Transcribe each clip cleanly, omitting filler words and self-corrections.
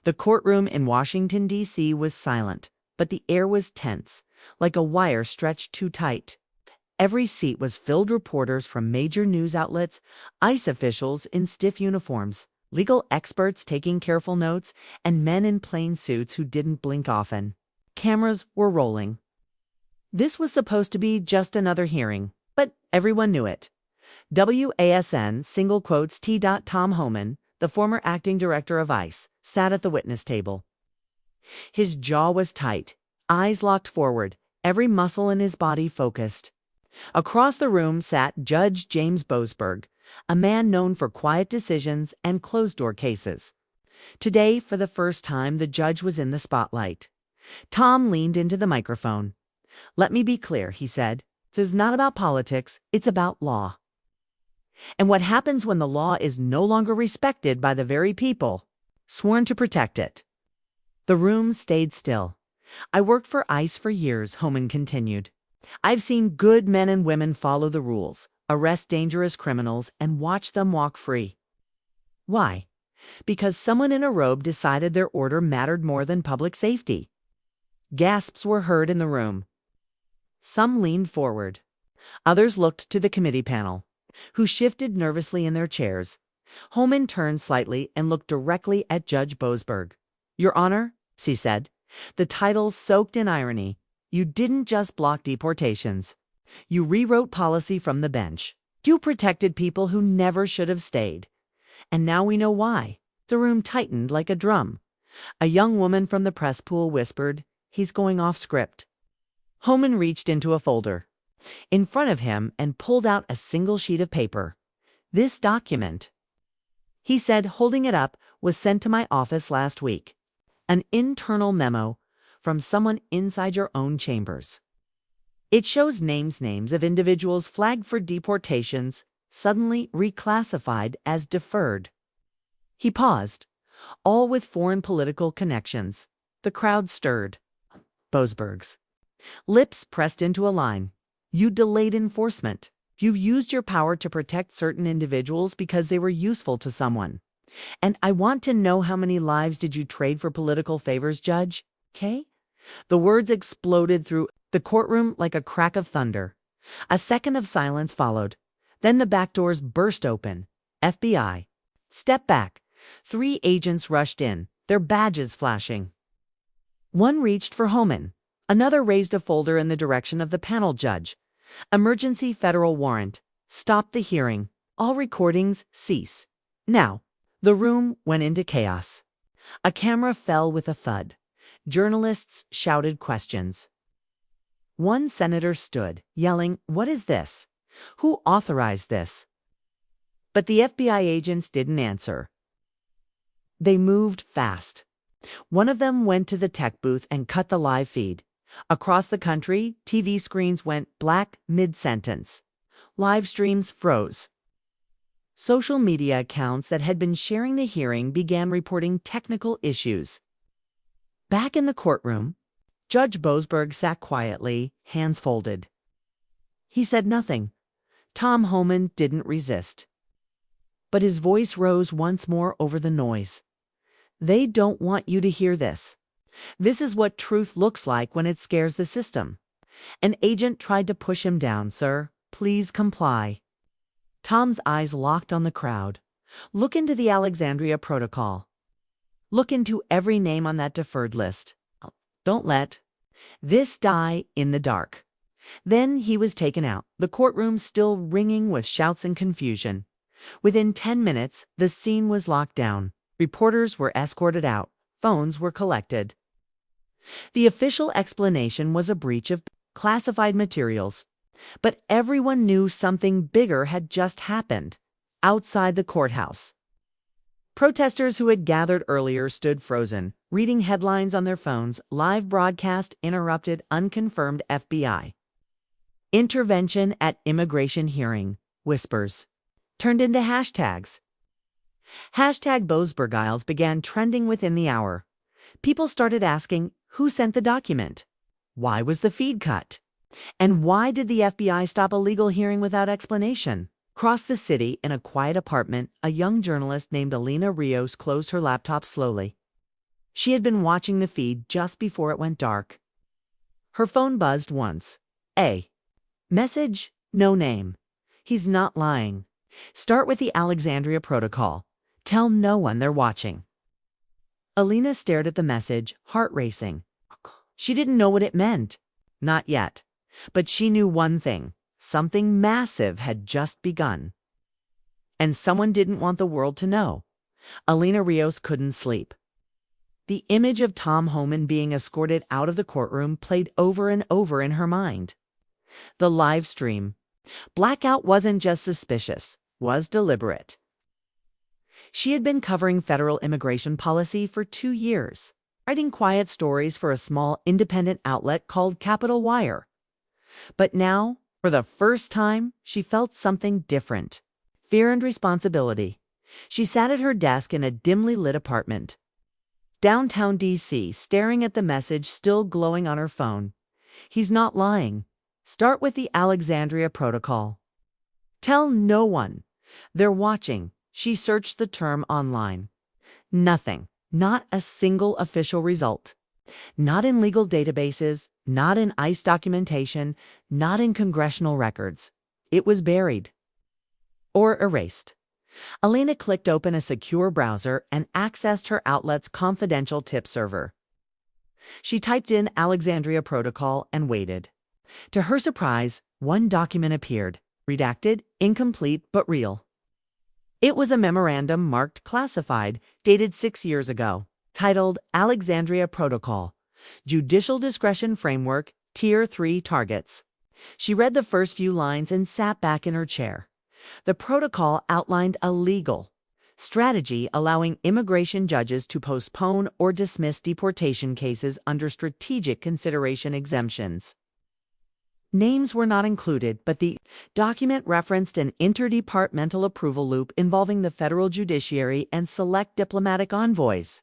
The courtroom in Washington, D.C. was silent, but the air was tense, like a wire stretched too tight. Every seat was filled with reporters from major news outlets, ICE officials in stiff uniforms, legal experts taking careful notes, and men in plain suits who didn't blink often. Cameras were rolling. This was supposed to be just another hearing, but everyone knew it. WASN single quotes T. Tom Homan, the former acting director of ICE, sat at the witness table. His jaw was tight, eyes locked forward, every muscle in his body focused. Across the room sat Judge James Boasberg, a man known for quiet decisions and closed-door cases. Today, for the first time, the judge was in the spotlight. Tom leaned into the microphone. "Let me be clear," he said. "This is not about politics, it's about law. And what happens when the law is no longer respected by the very people sworn to protect it." The room stayed still. "I worked for ICE for years," Homan continued. "I've seen good men and women follow the rules, arrest dangerous criminals, and watch them walk free. Why? Because someone in a robe decided their order mattered more than public safety." Gasps were heard in the room. Some leaned forward. Others looked to the committee panel, who shifted nervously in their chairs. Homan turned slightly and looked directly at Judge Boasberg. "Your Honor," she said, the title soaked in irony, "you didn't just block deportations. You rewrote policy from the bench. You protected people who never should have stayed. And now we know why." The room tightened like a drum. A young woman from the press pool whispered, "He's going off script." Homan reached into a folder in front of him and pulled out a single sheet of paper. "This document," he said, holding it up, "was sent to my office last week. An internal memo from someone inside your own chambers. It shows names of individuals flagged for deportations, suddenly reclassified as deferred." He paused, "all with foreign political connections." The crowd stirred. Boasberg's lips pressed into a line. "You delayed enforcement. You've used your power to protect certain individuals because they were useful to someone. And I want to know, how many lives did you trade for political favors, Judge K?" The words exploded through the courtroom like a crack of thunder. A second of silence followed. Then the back doors burst open. "FBI, step back." 3 agents rushed in, their badges flashing. One reached for Homan. Another raised a folder in the direction of the panel judge. "Emergency federal warrant. Stop the hearing. All recordings cease now." The room went into chaos. A camera fell with a thud. Journalists shouted questions. One senator stood, yelling, "What is this? Who authorized this?" But the FBI agents didn't answer. They moved fast. One of them went to the tech booth and cut the live feed. Across the country, TV screens went black mid-sentence. Live streams froze. Social media accounts that had been sharing the hearing began reporting technical issues. Back in the courtroom, Judge Boasberg sat quietly, hands folded. He said nothing. Tom Homan didn't resist. But his voice rose once more over the noise. "They don't want you to hear this. This is what truth looks like when it scares the system." An agent tried to push him down. "Sir, please comply." Tom's eyes locked on the crowd. "Look into the Alexandria Protocol. Look into every name on that deferred list. Don't let this die in the dark." Then he was taken out, the courtroom still ringing with shouts and confusion. Within 10 minutes, the scene was locked down. Reporters were escorted out. Phones were collected. The official explanation was a breach of classified materials. But everyone knew something bigger had just happened outside the courthouse. Protesters who had gathered earlier stood frozen, reading headlines on their phones. Live broadcast interrupted. Unconfirmed FBI intervention at immigration hearing. Whispers turned into hashtags. Hashtag Boasbergiles began trending within the hour. People started asking, who sent the document? Why was the feed cut? And why did the FBI stop a legal hearing without explanation? Across the city, in a quiet apartment, a young journalist named Alina Rios closed her laptop slowly. She had been watching the feed just before it went dark. Her phone buzzed once. A. Message, no name. He's not lying. Start with the Alexandria Protocol. Tell no one they're watching. Alina stared at the message, heart racing. She didn't know what it meant. Not yet. But she knew one thing. Something massive had just begun. And someone didn't want the world to know. Alina Rios couldn't sleep. The image of Tom Homan being escorted out of the courtroom played over and over in her mind. The live stream. Blackout wasn't just suspicious, was deliberate. She had been covering federal immigration policy for 2 years, writing quiet stories for a small independent outlet called Capitol Wire. But now, for the first time, she felt something different. Fear and responsibility. She sat at her desk in a dimly lit apartment. Downtown D.C., staring at the message still glowing on her phone. He's not lying. Start with the Alexandria Protocol. Tell no one. They're watching. She searched the term online. Nothing. Not a single official result. Not in legal databases, not in ICE documentation, not in congressional records. It was buried. Or erased. Alina clicked open a secure browser and accessed her outlet's confidential tip server. She typed in Alexandria Protocol and waited. To her surprise, one document appeared, redacted, incomplete, but real. It was a memorandum marked classified, dated 6 years ago, titled Alexandria Protocol, Judicial Discretion Framework, Tier 3 Targets. She read the first few lines and sat back in her chair. The protocol outlined a legal strategy allowing immigration judges to postpone or dismiss deportation cases under strategic consideration exemptions. Names were not included, but the document referenced an interdepartmental approval loop involving the federal judiciary and select diplomatic envoys.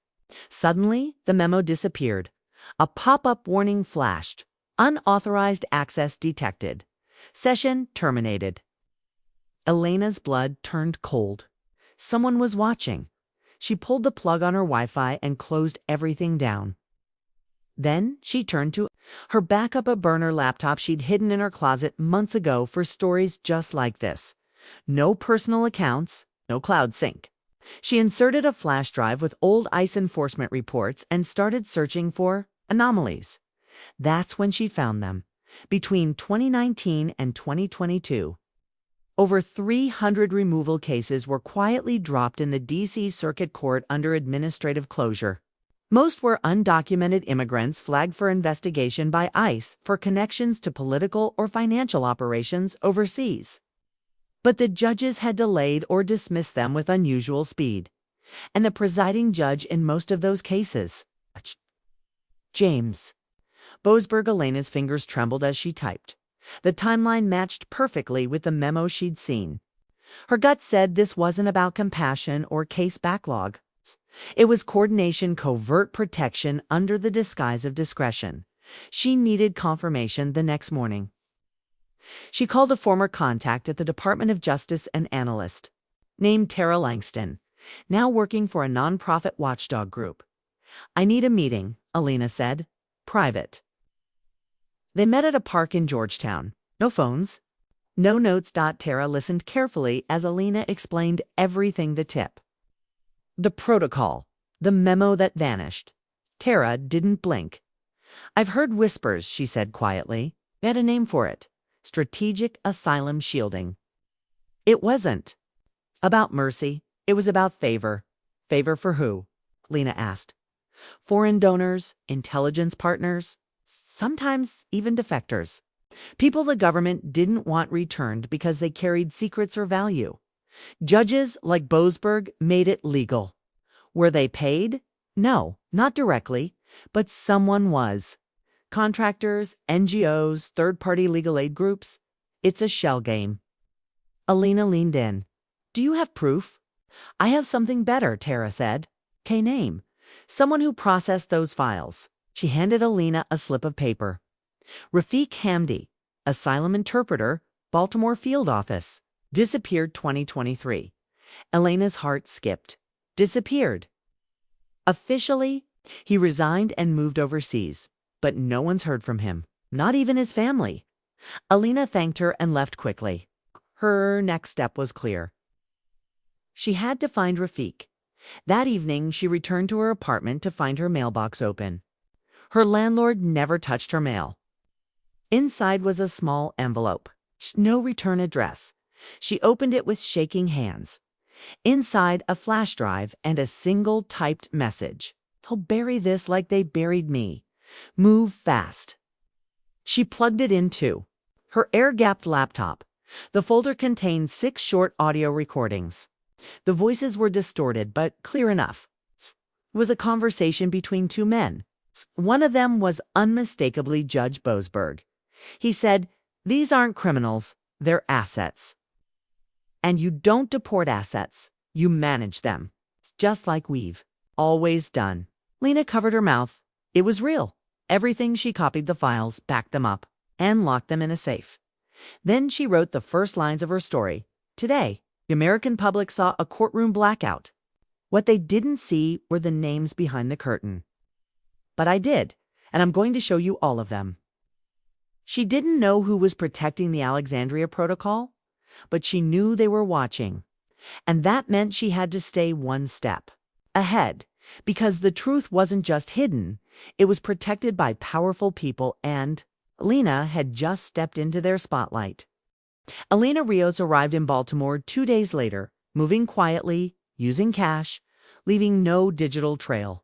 Suddenly, the memo disappeared. A pop-up warning flashed. Unauthorized access detected. Session terminated. Elena's blood turned cold. Someone was watching. She pulled the plug on her Wi-Fi and closed everything down. Then she turned to her backup, a burner laptop she'd hidden in her closet months ago for stories just like this. No personal accounts, no cloud sync. She inserted a flash drive with old ICE enforcement reports and started searching for anomalies. That's when she found them. Between 2019 and 2022. Over 300 removal cases were quietly dropped in the D.C. Circuit Court under administrative closure. Most were undocumented immigrants flagged for investigation by ICE for connections to political or financial operations overseas. But the judges had delayed or dismissed them with unusual speed. And the presiding judge in most of those cases, James Boasberg. Elena's fingers trembled as she typed. The timeline matched perfectly with the memo she'd seen. Her gut said this wasn't about compassion or case backlog. It was coordination, covert protection under the disguise of discretion. She needed confirmation the next morning. She called a former contact at the Department of Justice, an analyst named Tara Langston, now working for a nonprofit watchdog group. I need a meeting, Alina said. Private. They met at a park in Georgetown. No phones. No notes. Tara listened carefully as Alina explained everything. The tip. The protocol. The memo that vanished. Tara didn't blink. I've heard whispers, she said quietly. We had a name for it. Strategic asylum shielding. It wasn't about mercy. It was about favor. Favor for who? Lena asked. Foreign donors, intelligence partners, sometimes even defectors. People the government didn't want returned because they carried secrets or value. Judges like Boasberg made it legal. Were they paid? No, not directly, but someone was. Contractors, NGOs, third-party legal aid groups. It's a shell game. Alina leaned in. Do you have proof? I have something better, Tara said. Name. Someone who processed those files. She handed Alina a slip of paper. Rafiq Hamdi, asylum interpreter, Baltimore field office. Disappeared 2023. Elena's heart skipped. Disappeared. Officially, He resigned and moved overseas, but no one's heard from him, not even his family. Alina thanked her and left quickly. Her next step was clear. She had to find Rafik. That evening, she returned to her apartment to find her mailbox open. Her landlord never touched her mail. Inside was a small envelope. No return address. She opened it with shaking hands. Inside, a flash drive and a single typed message. He'll bury this like they buried me. Move fast. She plugged it in too. Her air-gapped laptop. The folder contained 6 short audio recordings. The voices were distorted, but clear enough. It was a conversation between 2 men. One of them was unmistakably Judge Boasberg. He said, "These aren't criminals, they're assets. And you don't deport assets, you manage them. It's just like we've always done." Lena covered her mouth. It was real. Everything. She copied the files, backed them up, and locked them in a safe. Then she wrote the first lines of her story. Today, the American public saw a courtroom blackout. What they didn't see were the names behind the curtain. But I did, and I'm going to show you all of them. She didn't know who was protecting the Alexandria Protocol, but she knew they were watching. And that meant she had to stay one step ahead, because the truth wasn't just hidden, it was protected by powerful people, and Lena had just stepped into their spotlight. Alina Rios arrived in Baltimore 2 days later, moving quietly, using cash, leaving no digital trail.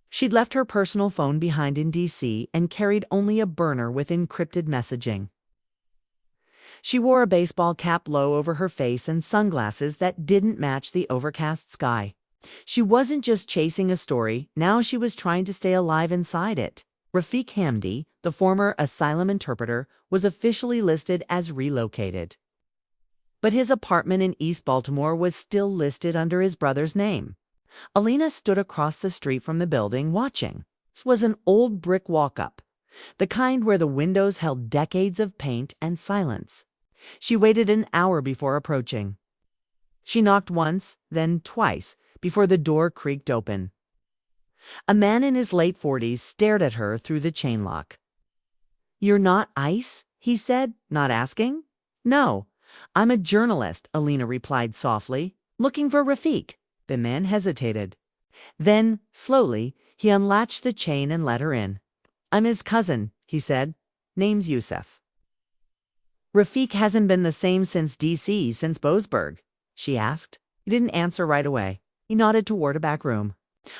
She'd left her personal phone behind in D.C. and carried only a burner with encrypted messaging. She wore a baseball cap low over her face and sunglasses that didn't match the overcast sky. She wasn't just chasing a story, now she was trying to stay alive inside it. Rafik Hamdi, the former asylum interpreter, was officially listed as relocated. But his apartment in East Baltimore was still listed under his brother's name. Alina stood across the street from the building, watching. This was an old brick walk-up, the kind where the windows held decades of paint and silence. She waited an hour before approaching. She knocked once, then twice, before the door creaked open. A man in his late 40s stared at her through the chain lock. "You're not ICE?" he said, not asking. "No, I'm a journalist," Alina replied softly. "Looking for Rafik." The man hesitated. Then, slowly, he unlatched the chain and let her in. "I'm his cousin," he said. "Name's Yusuf." "Rafik hasn't been the same since D.C., since Boasberg?" she asked. He didn't answer right away. He nodded toward a back room.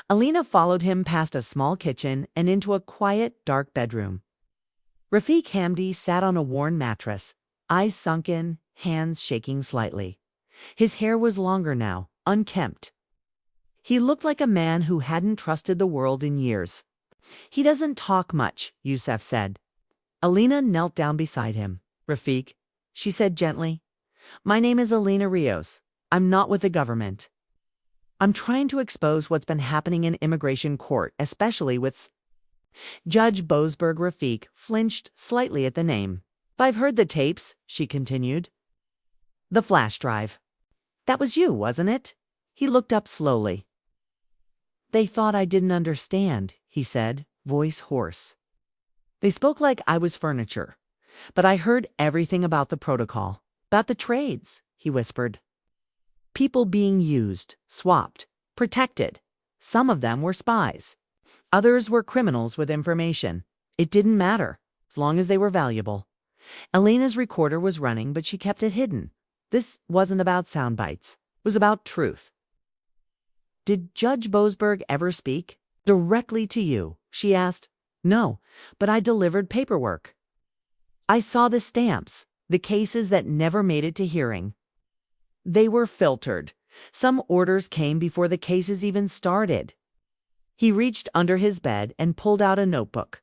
Alina followed him past a small kitchen and into a quiet, dark bedroom. Rafik Hamdi sat on a worn mattress, eyes sunken, hands shaking slightly. His hair was longer now, unkempt. He looked like a man who hadn't trusted the world in years. "He doesn't talk much," Yusuf said. Alina knelt down beside him. "Rafik," she said gently, "my name is Alina Rios. I'm not with the government. I'm trying to expose what's been happening in immigration court, especially with..." Judge Boasberg. Rafik flinched slightly at the name. "I've heard the tapes," she continued. "The flash drive. That was you, wasn't it?" He looked up slowly. "They thought I didn't understand," he said, voice hoarse. "They spoke like I was furniture. But I heard everything about the protocol, about the trades," he whispered. "People being used, swapped, protected. Some of them were spies. Others were criminals with information. It didn't matter, as long as they were valuable." Alina's recorder was running, but she kept it hidden. This wasn't about sound bites. It was about truth. "Did Judge Boasberg ever speak directly to you?" she asked. "No, but I delivered paperwork. I saw the stamps, the cases that never made it to hearing. They were filtered. Some orders came before the cases even started." He reached under his bed and pulled out a notebook.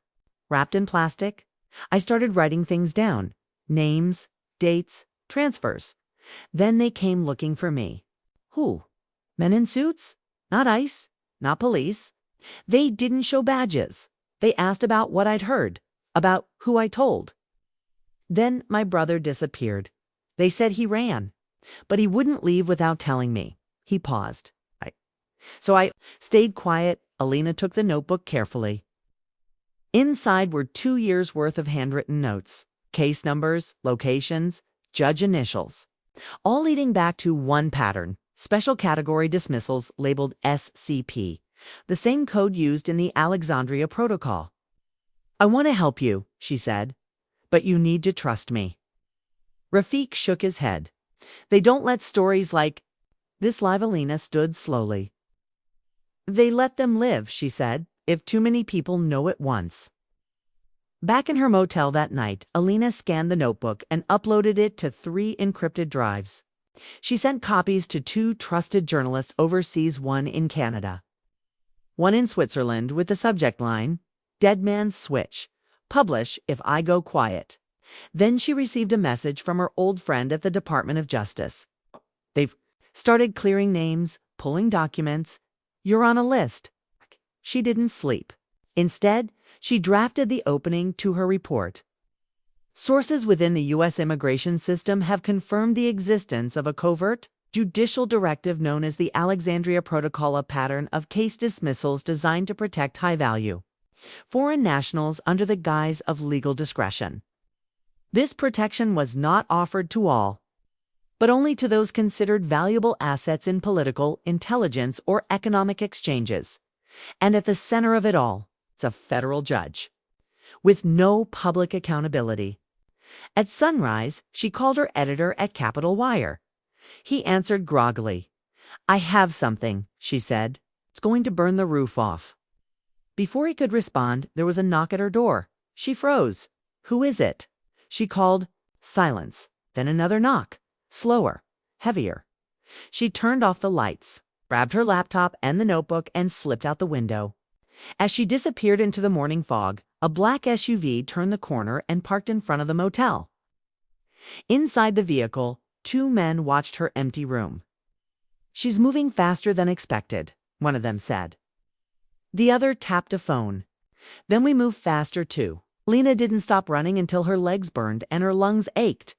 Wrapped in plastic, I started writing things down. Names, dates, transfers. Then they came looking for me. Who? Men in suits? Not ICE, not police. They didn't show badges. They asked about what I'd heard, about who I told. Then my brother disappeared. They said he ran, but he wouldn't leave without telling me. He paused. So I stayed quiet, Alina took the notebook carefully. Inside were 2 years' worth of handwritten notes, case numbers, locations, judge initials, all leading back to one pattern: special category dismissals labeled SCP, the same code used in the Alexandria Protocol. "I want to help you," she said, "but you need to trust me." Rafik shook his head. "They don't let stories like this live." Alina stood slowly. "They let them live," she said, "if too many people know at once." Back in her motel that night, Alina scanned the notebook and uploaded it to 3 encrypted drives. She sent copies to 2 trusted journalists overseas, one in Canada, one in Switzerland, with the subject line, "Dead Man's Switch. Publish if I go quiet." Then she received a message from her old friend at the Department of Justice. "They've started clearing names, pulling documents. You're on a list." She didn't sleep. Instead, she drafted the opening to her report. "Sources within the U.S. immigration system have confirmed the existence of a covert, judicial directive known as the Alexandria Protocol, a pattern of case dismissals designed to protect high-value foreign nationals under the guise of legal discretion. This protection was not offered to all, but only to those considered valuable assets in political, intelligence, or economic exchanges. And at the center of it all, it's a federal judge, with no public accountability." At sunrise, she called her editor at Capitol Wire. He answered groggily. "I have something," she said. "It's going to burn the roof off." Before he could respond, there was a knock at her door. She froze. "Who is it?" She called. Silence. Then another knock. Slower. Heavier. She turned off the lights, grabbed her laptop and the notebook, and slipped out the window. As she disappeared into the morning fog, a black SUV turned the corner and parked in front of the motel. Inside the vehicle, 2 men watched her empty room. "She's moving faster than expected," one of them said. The other tapped a phone. "Then we move faster too." Lena didn't stop running until her legs burned and her lungs ached.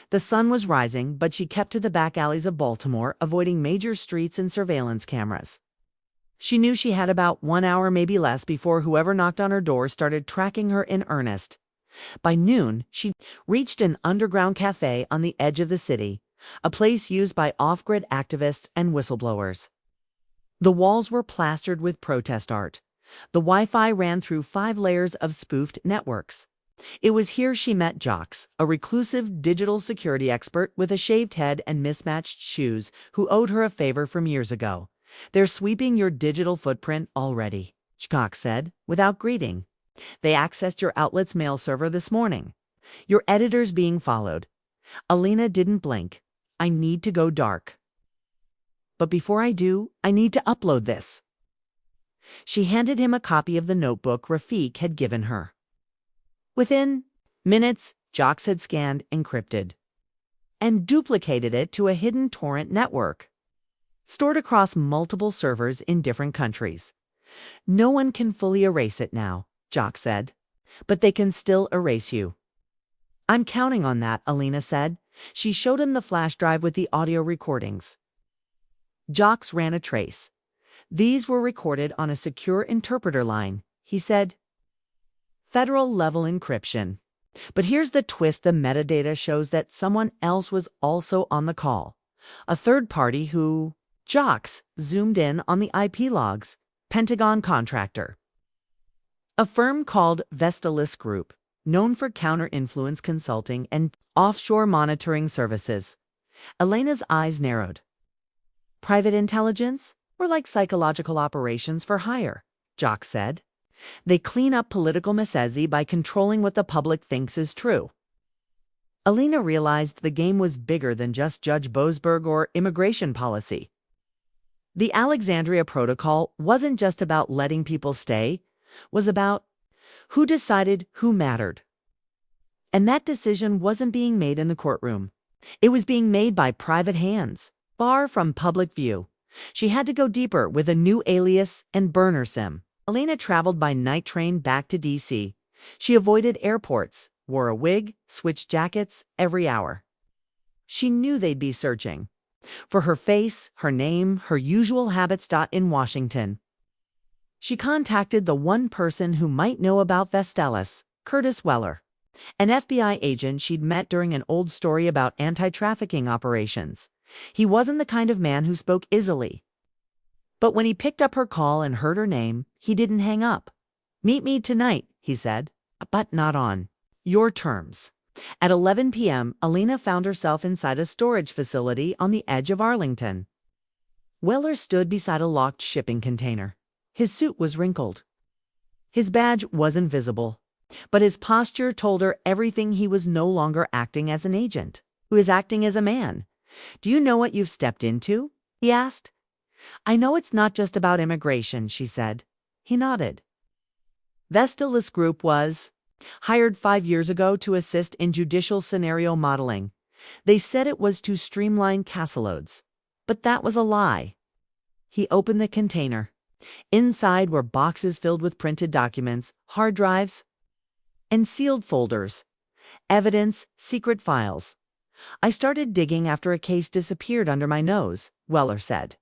The sun was rising, but she kept to the back alleys of Baltimore, avoiding major streets and surveillance cameras. She knew she had about 1 hour, maybe less, before whoever knocked on her door started tracking her in earnest. By noon, she reached an underground cafe on the edge of the city, a place used by off-grid activists and whistleblowers. The walls were plastered with protest art. The Wi-Fi ran through 5 layers of spoofed networks. It was here she met Jox, a reclusive digital security expert with a shaved head and mismatched shoes, who owed her a favor from years ago. "They're sweeping your digital footprint already," Jox said, without greeting. "They accessed your outlet's mail server this morning. Your editor's being followed." Alina didn't blink. "I need to go dark. But before I do, I need to upload this." She handed him a copy of the notebook Rafik had given her. Within minutes, Jox had scanned, encrypted, and duplicated it to a hidden torrent network, stored across multiple servers in different countries. "No one can fully erase it now," Jox said, "but they can still erase you." "I'm counting on that," Alina said. She showed him the flash drive with the audio recordings. Jox ran a trace. "These were recorded on a secure interpreter line," he said. "Federal-level encryption. But here's the twist: the metadata shows that someone else was also on the call. A third party who..." Jox zoomed in on the IP logs. "Pentagon contractor. A firm called Vestalis Group, known for counter-influence consulting and offshore monitoring services." Elena's eyes narrowed. "Private intelligence? Or like psychological operations for hire," Jox said. "They clean up political messaging by controlling what the public thinks is true." Alina realized the game was bigger than just Judge Boasberg or immigration policy. The Alexandria Protocol wasn't just about letting people stay, was about who decided who mattered. And that decision wasn't being made in the courtroom. It was being made by private hands, far from public view. She had to go deeper with a new alias and burner sim. Alina traveled by night train back to D.C. She avoided airports, wore a wig, switched jackets every hour. She knew they'd be searching for her face, her name, her usual habits. In Washington, She contacted the one person who might know about Vestalis, Curtis Weller, an FBI agent she'd met during an old story about anti-trafficking operations. He wasn't the kind of man who spoke easily. But when he picked up her call and heard her name, he didn't hang up. "Meet me tonight," he said, "but not on your terms." At 11 p.m., Alina found herself inside a storage facility on the edge of Arlington. Weller stood beside a locked shipping container. His suit was wrinkled. His badge wasn't visible, but his posture told her everything. He was no longer acting as an agent. He was acting as a man. "Do you know what you've stepped into?" he asked. "I know it's not just about immigration," she said. He nodded. Vestalis Group was hired 5 years ago to assist in judicial scenario modeling. They said it was to streamline caseloads, but that was a lie. He opened the container. Inside were boxes filled with printed documents, hard drives, and sealed folders. Evidence, secret files. "I started digging after a case disappeared under my nose," Weller said.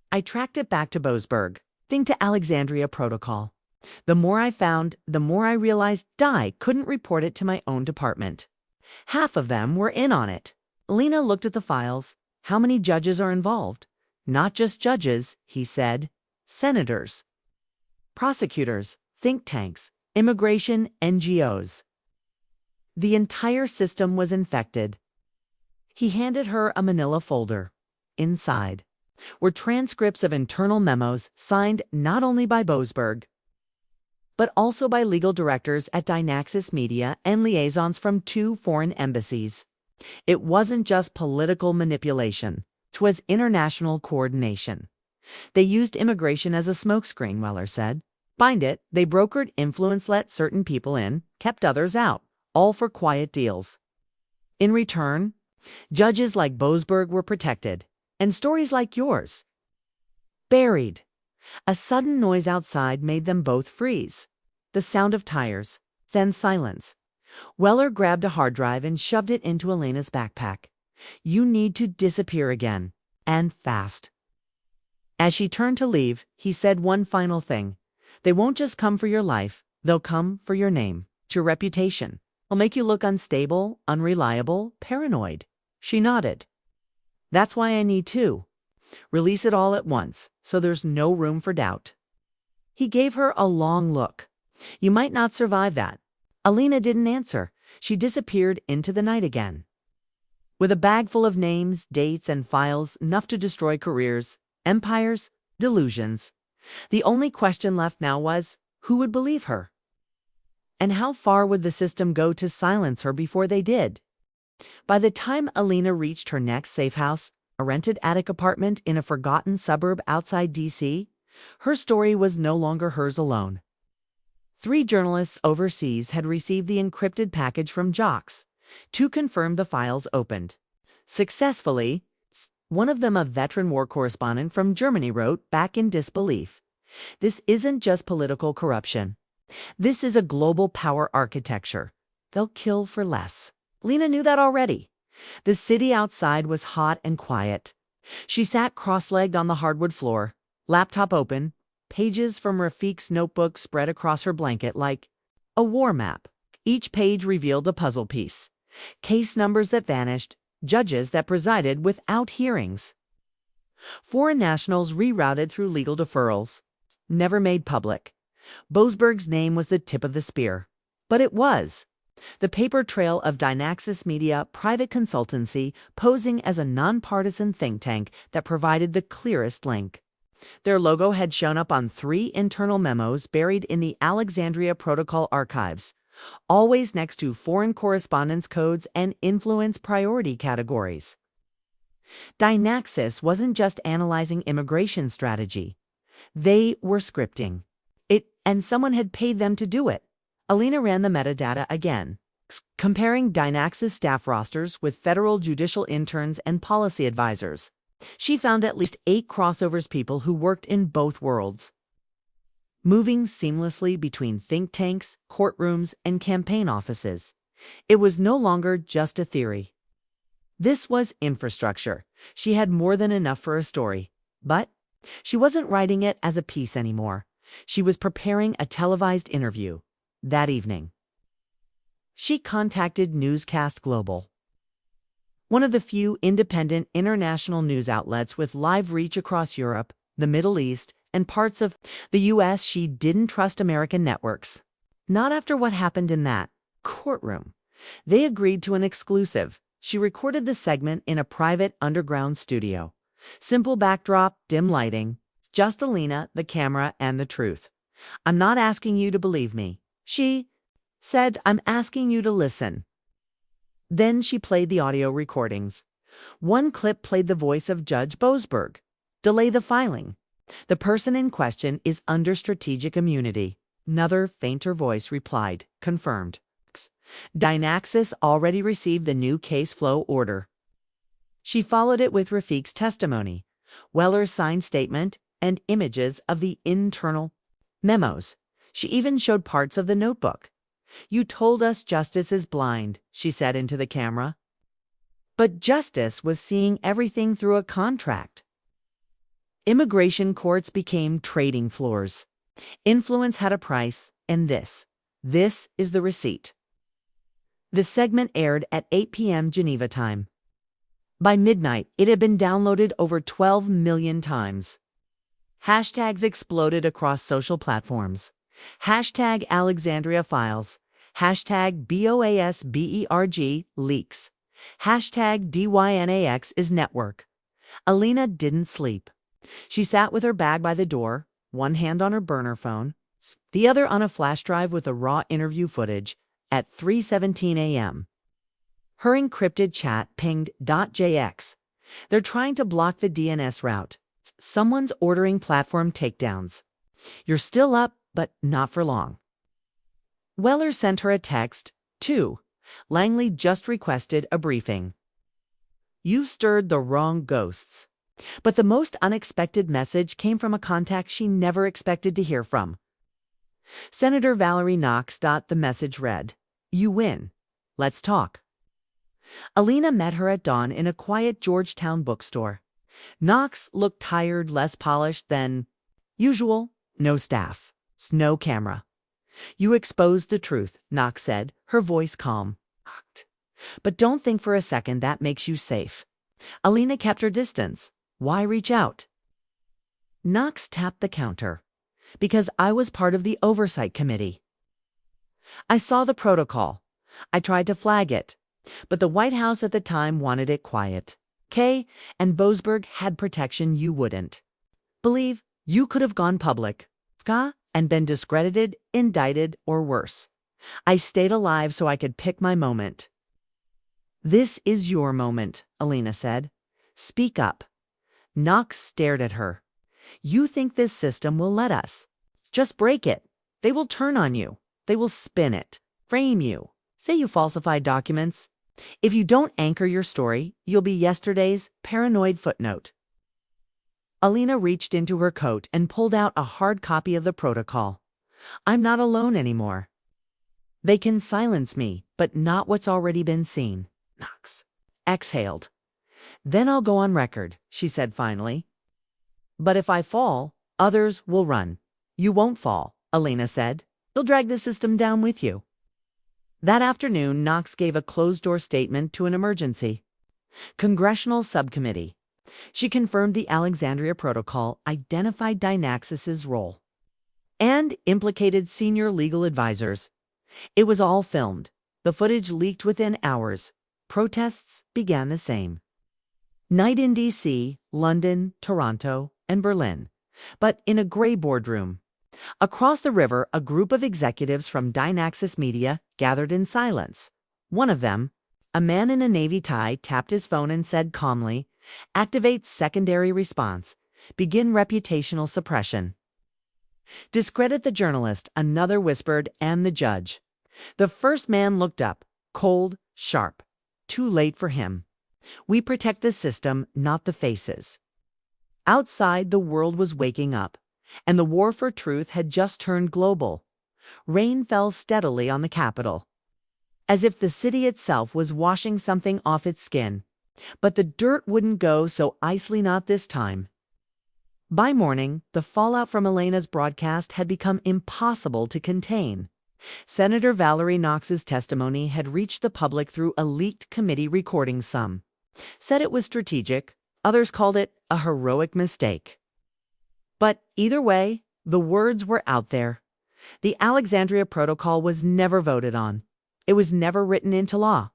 "I tracked it back to Boasberg, then to Alexandria Protocol. The more I found, the more I realized I couldn't report it to my own department. Half of them were in on it." Lena looked at the files. "How many judges are involved?" "Not just judges," he said. "Senators, prosecutors, think tanks, immigration NGOs. The entire system was infected." He handed her a manila folder. Inside were transcripts of internal memos signed not only by Boasberg, but also by legal directors at Dynaxis Media and liaisons from 2 foreign embassies. It wasn't just political manipulation. 'Twas international coordination. "They used immigration as a smokescreen," Weller said. "Find it, they brokered influence, let certain people in, kept others out, all for quiet deals. In return, judges like Boasberg were protected, and stories like yours buried." A sudden noise outside made them both freeze. The sound of tires, then silence. Weller grabbed a hard drive and shoved it into Elena's backpack. "You need to disappear again, and fast." As she turned to leave, he said one final thing. "They won't just come for your life, they'll come for your name, your reputation. They'll make you look unstable, unreliable, paranoid." She nodded. "That's why I need to release it all at once, so there's no room for doubt." He gave her a long look. "You might not survive that." Alina didn't answer. She disappeared into the night again. With a bag full of names, dates, and files, enough to destroy careers, empires, delusions. The only question left now was, who would believe her? And how far would the system go to silence her before they did? By the time Alina reached her next safe house, a rented attic apartment in a forgotten suburb outside D.C., her story was no longer hers alone. 3 journalists overseas had received the encrypted package from Jocks. 2 confirmed the files opened successfully. One of them, a veteran war correspondent from Germany, wrote back in disbelief, "This isn't just political corruption. This is a global power architecture. They'll kill for less." Lena knew that already. The city outside was hot and quiet. She sat cross-legged on the hardwood floor, laptop open, pages from Rafiq's notebook spread across her blanket like a war map. Each page revealed a puzzle piece. Case numbers that vanished, judges that presided without hearings. Foreign nationals rerouted through legal deferrals, never made public. Boasberg's name was the tip of the spear. But it was. The paper trail of Dynaxis Media, private consultancy, posing as a nonpartisan think tank that provided the clearest link. Their logo had shown up on 3 internal memos buried in the Alexandria Protocol archives, always next to foreign correspondence codes and influence priority categories. Dynaxis wasn't just analyzing immigration strategy. They were scripting it, and someone had paid them to do it. Alina ran the metadata again, comparing Dynaxis staff rosters with federal judicial interns and policy advisors. She found at least 8 crossovers, people who worked in both worlds, moving seamlessly between think tanks, courtrooms, and campaign offices. It was no longer just a theory. This was infrastructure. She had more than enough for a story. But she wasn't writing it as a piece anymore. She was preparing a televised interview. That evening, she contacted Newscast Global, one of the few independent international news outlets with live reach across Europe, the Middle East, and parts of the U.S. She didn't trust American networks. Not after what happened in that courtroom. They agreed to an exclusive. She recorded the segment in a private underground studio. Simple backdrop, dim lighting, just Alina, the camera, and the truth. "I'm not asking you to believe me," she said. "I'm asking you to listen." Then she played the audio recordings. One clip played the voice of Judge Boasberg. "Delay the filing. The person in question is under strategic immunity." Another, fainter voice replied, "Confirmed. Dynaxis already received the new case flow order." She followed it with Rafiq's testimony, Weller's signed statement, and images of the internal memos. She even showed parts of the notebook. "You told us justice is blind," she said into the camera. But justice was seeing everything through a contract. Immigration courts became trading floors. Influence had a price, and this is the receipt. The segment aired at 8 p.m. Geneva time. By midnight, it had been downloaded over 12 million times. Hashtags exploded across social platforms. Hashtag Alexandria Files. Hashtag BOASBERG leaks. Hashtag DYNAX is network. Alina didn't sleep. She sat with her bag by the door, one hand on her burner phone, the other on a flash drive with the raw interview footage, at 3:17 a.m. Her encrypted chat pinged .jx. "They're trying to block the DNS route. Someone's ordering platform takedowns. You're still up, but not for long." Weller sent her a text, too. "Langley just requested a briefing. You stirred the wrong ghosts." But the most unexpected message came from a contact she never expected to hear from. Senator Valerie Knox. The message read, "You win. Let's talk." Alina met her at dawn in a quiet Georgetown bookstore. Knox looked tired, less polished than usual. No staff, no camera. "You exposed the truth," Knox said, her voice calm. "But don't think for a second that makes you safe." Alina kept her distance. "Why reach out?" Knox tapped the counter. "Because I was part of the oversight committee. I saw the protocol. I tried to flag it. But the White House at the time wanted it quiet. And Boasberg had protection you wouldn't. Believe you could have gone public. And been discredited, indicted, or worse. I stayed alive so I could pick my moment." "This is your moment," Alina said. "Speak up." Knox stared at her. "You think this system will let us? Just break it. They will turn on you. They will spin it, frame you, say you falsified documents. If you don't anchor your story, you'll be yesterday's paranoid footnote." Alina reached into her coat and pulled out a hard copy of the protocol. "I'm not alone anymore. They can silence me, but not what's already been seen." Knox exhaled. "Then I'll go on record," she said finally. "But if I fall, others will run." "You won't fall," Alina said. "You'll drag the system down with you." That afternoon, Knox gave a closed-door statement to an emergency congressional subcommittee. She confirmed the Alexandria Protocol identified Dynaxis's role and implicated senior legal advisors. It was all filmed. The footage leaked within hours. Protests began the same night in D.C., London, Toronto, and Berlin, but in a gray boardroom. Across the river, a group of executives from Dynaxis Media gathered in silence. One of them, a man in a navy tie, tapped his phone and said calmly, "Activate secondary response. Begin reputational suppression." "Discredit the journalist," another whispered, "and the judge." The first man looked up, cold, sharp. Too late for him. "We protect the system, not the faces." Outside, the world was waking up, and the war for truth had just turned global. Rain fell steadily on the Capitol, as if the city itself was washing something off its skin. But the dirt wouldn't go so easily, not this time. By morning, the fallout from Elena's broadcast had become impossible to contain. Senator Valerie Knox's testimony had reached the public through a leaked committee recording. Some said it was strategic, others called it a heroic mistake. But either way, the words were out there. The Alexandria Protocol was never voted on. It was never written into law.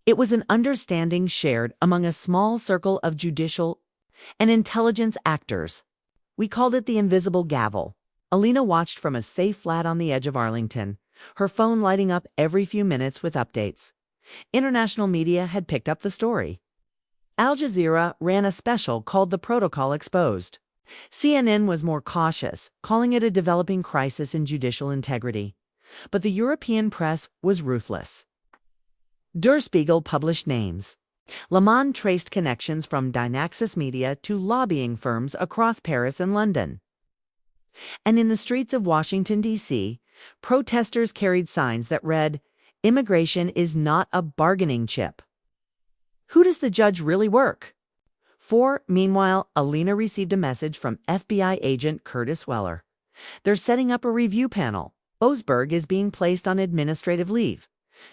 It was an understanding shared among a small circle of judicial and intelligence actors. We called it the invisible gavel. Alina watched from a safe flat on the edge of Arlington, her phone lighting up every few minutes with updates. International media had picked up the story. Al Jazeera ran a special called The Protocol Exposed. CNN was more cautious, calling it a developing crisis in judicial integrity. But the European press was ruthless. Der Spiegel published names. Le Monde traced connections from Dynaxis Media to lobbying firms across Paris and London. And in the streets of Washington, D.C., protesters carried signs that read, "Immigration is not a bargaining chip." Who does the judge really work for? Meanwhile, Alina received a message from FBI agent Curtis Weller. They're setting up a review panel. Boasberg is being placed on administrative leave.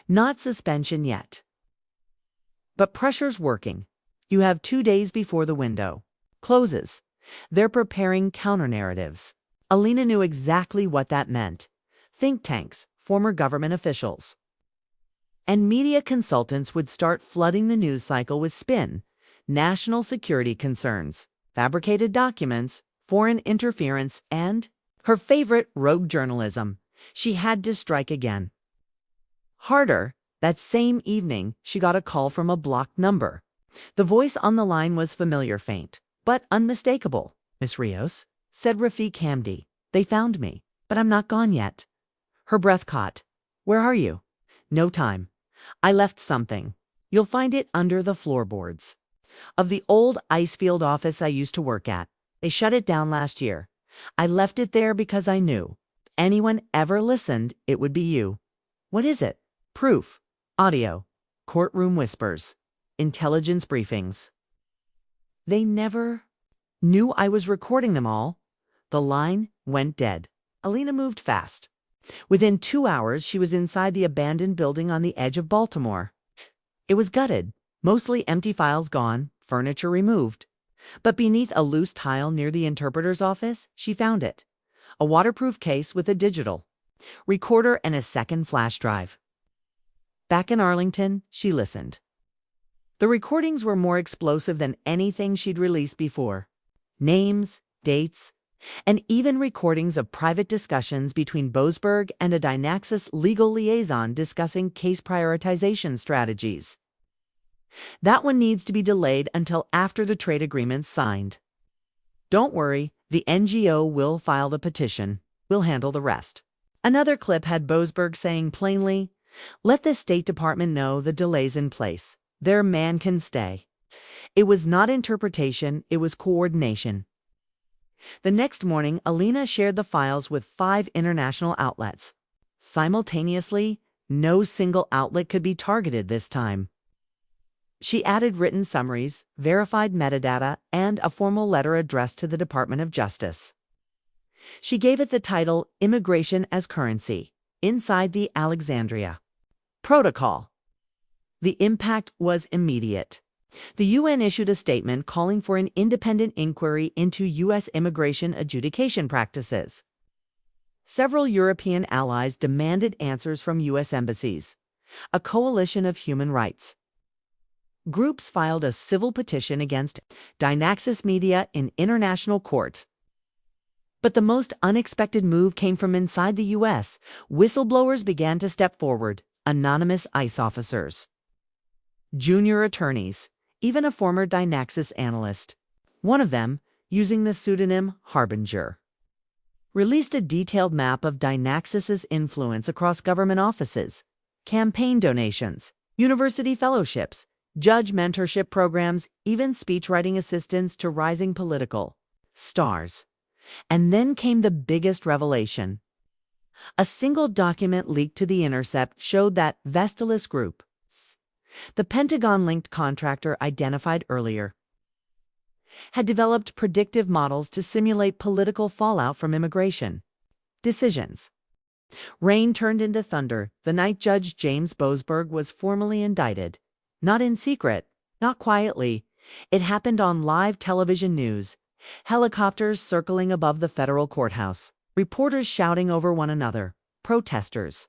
Not suspension yet. But pressure's working. You have 2 days before the window closes. They're preparing counter-narratives. Alina knew exactly what that meant. Think tanks, former government officials, and media consultants would start flooding the news cycle with spin, national security concerns, fabricated documents, foreign interference, and her favorite, rogue journalism. She had to strike again. Harder. That same evening, she got a call from a blocked number. The voice on the line was familiar, faint, but unmistakable. "Miss Rios," said Rafiq Hamdi. "They found me, but I'm not gone yet." Her breath caught. "Where are you?" "No time. I left something. You'll find it under the floorboards of the old Icefield office I used to work at. They shut it down last year. I left it there because I knew if anyone ever listened, it would be you." "What is it?" "Proof. Audio. Courtroom whispers. Intelligence briefings." They never knew I was recording them all. The line went dead. Alina moved fast. Within 2 hours, she was inside the abandoned building on the edge of Baltimore. It was gutted, mostly empty files gone, furniture removed. But beneath a loose tile near the interpreter's office, she found it. A waterproof case with a digital recorder and a second flash drive. Back in Arlington, she listened. The recordings were more explosive than anything she'd released before. Names, dates, and even recordings of private discussions between Boasberg and a Dynaxis legal liaison discussing case prioritization strategies. "That one needs to be delayed until after the trade agreement's signed." "Don't worry, the NGO will file the petition. We'll handle the rest." Another clip had Boasberg saying plainly, "Let the State Department know the delay's in place. Their man can stay." It was not interpretation, it was coordination. The next morning, Alina shared the files with 5 international outlets. Simultaneously, no single outlet could be targeted this time. She added written summaries, verified metadata, and a formal letter addressed to the Department of Justice. She gave it the title "Immigration as Currency" inside the Alexandria Protocol. The impact was immediate. The UN issued a statement calling for an independent inquiry into U.S. immigration adjudication practices. Several European allies demanded answers from U.S. embassies. A coalition of human rights groups filed a civil petition against Dynaxis Media in international court. But the most unexpected move came from inside the U.S. Whistleblowers began to step forward, anonymous ICE officers, junior attorneys, even a former Dynaxis analyst. One of them, using the pseudonym Harbinger, released a detailed map of Dynaxis's influence across government offices, campaign donations, university fellowships, judge mentorship programs, even speechwriting assistance to rising political stars. And then came the biggest revelation. A single document leaked to The Intercept showed that Vestalis Group, the Pentagon-linked contractor identified earlier, had developed predictive models to simulate political fallout from immigration decisions. Rain turned into thunder the night Judge James Boasberg was formally indicted. Not in secret, not quietly. It happened on live television news. Helicopters circling above the federal courthouse. Reporters shouting over one another. Protesters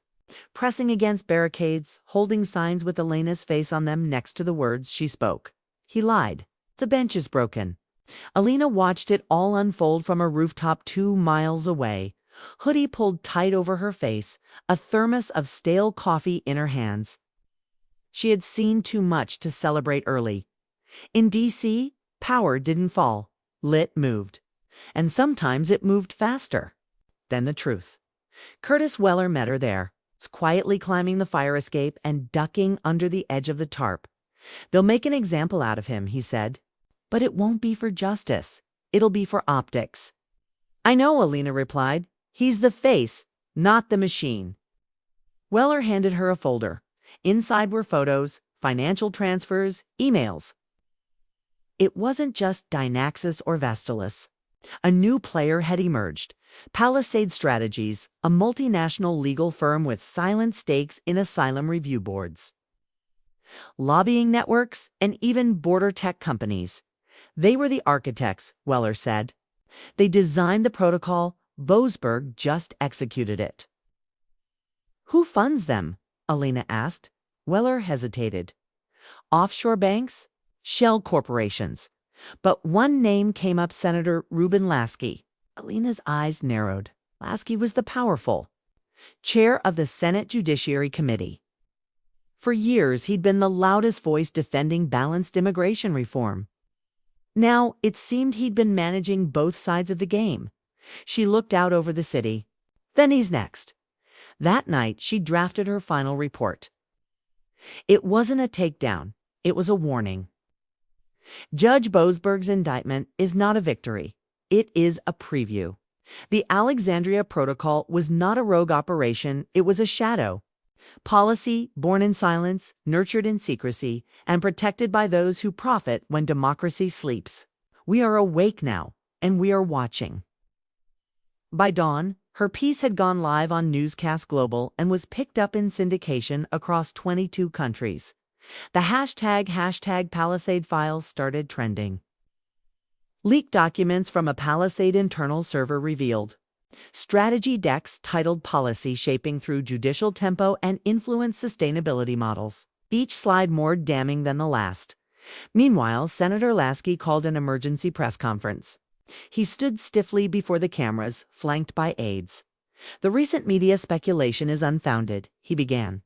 pressing against barricades, holding signs with Elena's face on them next to the words she spoke. He lied. The bench is broken. Elena watched it all unfold from a rooftop 2 miles away. Hoodie pulled tight over her face, a thermos of stale coffee in her hands. She had seen too much to celebrate early. In D.C., power didn't fall. Lit moved. And sometimes it moved faster than the truth. Curtis Weller met her there, quietly climbing the fire escape and ducking under the edge of the tarp. "They'll make an example out of him," he said. "But it won't be for justice. It'll be for optics." "I know," Elena replied. "He's the face, not the machine." Weller handed her a folder. Inside were photos, financial transfers, emails. It wasn't just Dynaxis or Vestalis. A new player had emerged. Palisade Strategies, a multinational legal firm with silent stakes in asylum review boards, lobbying networks, and even border tech companies. They were the architects, Weller said. They designed the protocol. Boasberg just executed it. "Who funds them?" Elena asked. Weller hesitated. "Offshore banks? Shell corporations." But one name came up: Senator Ruben Lasky. Elena's eyes narrowed. Lasky was the powerful chair of the Senate Judiciary Committee. For years, he'd been the loudest voice defending balanced immigration reform. Now, it seemed he'd been managing both sides of the game. She looked out over the city. Then he's next. That night, she drafted her final report. It wasn't a takedown. It was a warning. Judge Boasberg's indictment is not a victory. It is a preview. The Alexandria Protocol was not a rogue operation. It was a shadow. Policy born in silence, nurtured in secrecy, and protected by those who profit when democracy sleeps. We are awake now, and we are watching. By dawn, her piece had gone live on Newscast Global and was picked up in syndication across 22 countries. The hashtag Palisade files started trending. Leaked documents from a Palisade internal server revealed strategy decks titled Policy Shaping Through Judicial Tempo and Influence Sustainability Models, each slide more damning than the last. Meanwhile, Senator Lasky called an emergency press conference. He stood stiffly before the cameras, flanked by aides. "The recent media speculation is unfounded," he began.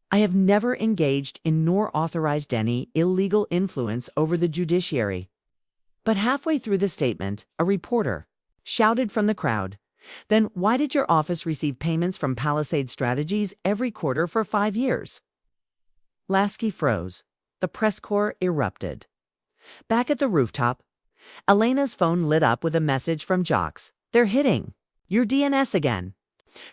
"I have never engaged in nor authorized any illegal influence over the judiciary." But halfway through the statement, a reporter shouted from the crowd, "Then why did your office receive payments from Palisade Strategies every quarter for 5 years?" Lasky froze. The press corps erupted. Back at the rooftop, Elena's phone lit up with a message from Jocks. "They're hitting your DNS again.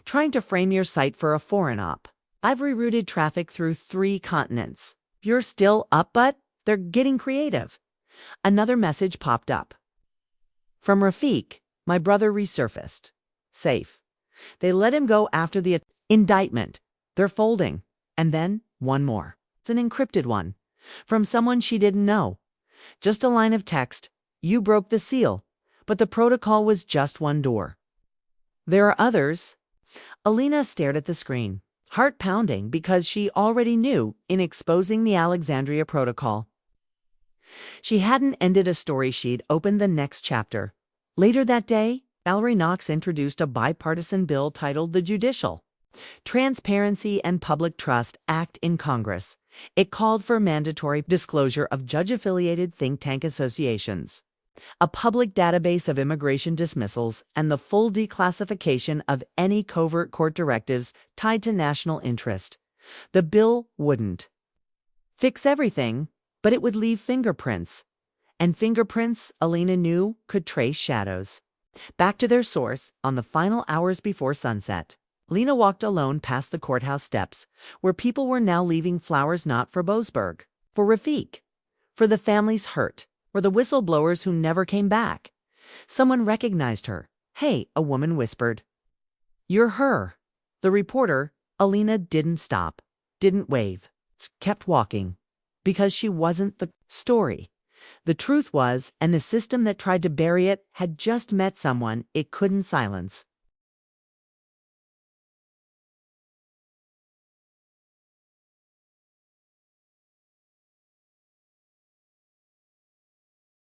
Trying to frame your site for a foreign op. I've rerouted traffic through 3 continents. You're still up, but they're getting creative." Another message popped up. "From Rafiq, my brother resurfaced. Safe. They let him go after the indictment. They're folding." And then one more. It's an encrypted one. From someone she didn't know. Just a line of text. "You broke the seal, but the protocol was just one door. There are others." Elena stared at the screen, heart pounding because she already knew in exposing the Alexandria Protocol. She hadn't ended a story she'd opened the next chapter. Later that day, Valerie Knox introduced a bipartisan bill titled the Judicial Transparency and Public Trust Act in Congress. It called for mandatory disclosure of judge-affiliated think tank associations, a public database of immigration dismissals, and the full declassification of any covert court directives tied to national interest. The bill wouldn't fix everything, but it would leave fingerprints. And fingerprints, Elena knew, could trace shadows back to their source on the final hours before sunset. Lena walked alone past the courthouse steps, where people were now leaving flowers not for Boasberg, for Rafiq, for the family's hurt, Or the whistleblowers who never came back? Someone recognized her. Hey, a woman whispered. You're her. The reporter, Alina, didn't stop, didn't wave, kept walking. Because she wasn't the story. The truth was, and the system that tried to bury it had just met someone it couldn't silence.